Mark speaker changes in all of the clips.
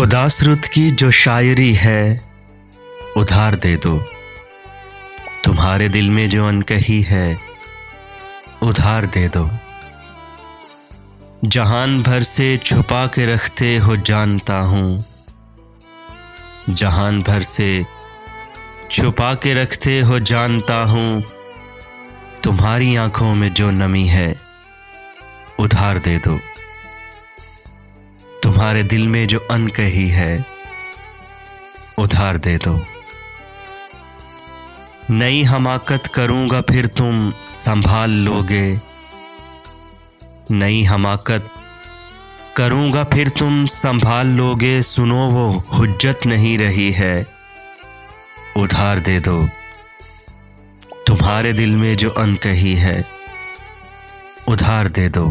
Speaker 1: उदास रुत की जो शायरी है उधार दे दो। तुम्हारे दिल में जो अनकही है उधार दे दो। जहान भर से छुपा के रखते हो जानता हूँ, जहान भर से छुपा के रखते हो जानता हूँ। तुम्हारी आंखों में जो नमी है उधार दे दो। तुम्हारे दिल में जो अनकही है उधार दे दो। नई हमाकत करूंगा फिर तुम संभाल लोगे, नई हमाकत करूंगा फिर तुम संभाल लोगे। सुनो वो हुज्जत नहीं रही है उधार दे दो। तुम्हारे दिल में जो अनकही है उधार दे दो।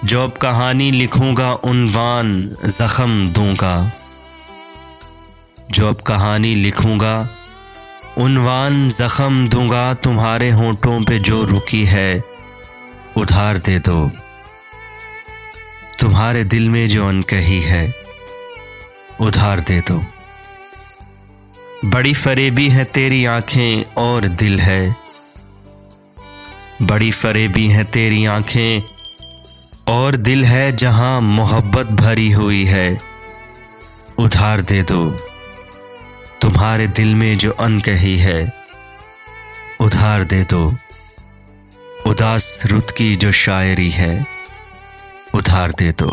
Speaker 1: जो अब कहानी लिखूंगा उन्वान जख्म दूंगा, जो अब कहानी लिखूंगा उन्वान जख्म दूंगा। तुम्हारे होंठों पे जो रुकी है उधार दे दो। तुम्हारे दिल में जो अनकही है उधार दे दो। बड़ी फरेबी है तेरी आंखें और दिल है, बड़ी फरेबी है तेरी आंखें और दिल है। जहां मोहब्बत भरी हुई है उधार दे दो। तुम्हारे दिल में जो अनकही है उधार दे दो। उदास रुत की जो शायरी है उधार दे दो।